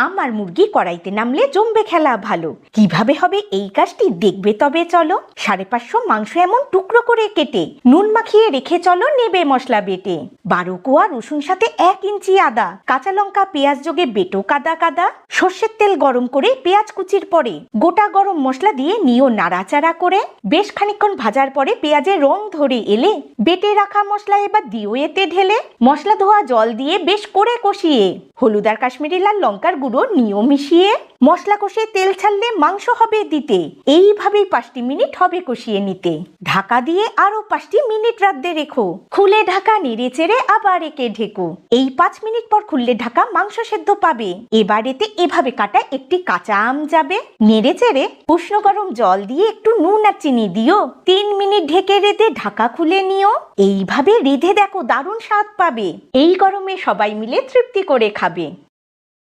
আম আর মুরগি কড়াইতে নামলে জমবে খেলা ভালো। কিভাবে হবে এই কাজটি দেখবে তবে চলো। 550 মাংস এমন টুকরো করে কেটে নুন মাখিয়ে রেখে চলো নেবে মশলা বেটে। 12 কোয়া রসুন সাথে 1 ইঞ্চি আদা, কাঁচা লঙ্কা পেঁয়াজ যোগে বেটো কাদা কাদা। সর্ষের তেল গরম করে পেঁয়াজ কুচির পরে গোটা গরম মশলা দিয়ে নিও নাড়াচাড়া করে। বেশ খানিকক্ষণ ভাজার পরে পেঁয়াজের রং ধরে এলে বেটে রাখা মশলা এবার দিও এতে ঢেলে। মশলা ধোয়া জল দিয়ে বেশ করে কষিয়ে হলুদ আর কাশ্মীরি লাল লঙ্কার গুঁড়ো নিও মিশিয়ে মশলা কষিয়ে তেল ছাড়লে মাংস হবে দিতে। এইভাবেই 5টি মিনিট হবে কষিয়ে নিতে। ঢাকা দিয়ে আরো 5টি মিনিট রাঁধতে রেখো। খুলে ঢাকা নেড়ে চেড়ে আবার একে ঢেকো। এই 5 মিনিট পর খুললে ঢাকা মাংস সেদ্ধ পাবে। এবার এতে এভাবে কাটা একটি কাঁচা আম যাবে। নেড়ে চেড়ে উষ্ণ গরম জল দিয়ে একটু নুন আর চিনি দিও। 3 মিনিট ঢেকে রেঁধে ঢাকা খুলে নিও। এইভাবে রেঁধে দেখো দারুণ স্বাদ পাবে। এই গরমে সবাই মিলে তৃপ্তি করে খাবে।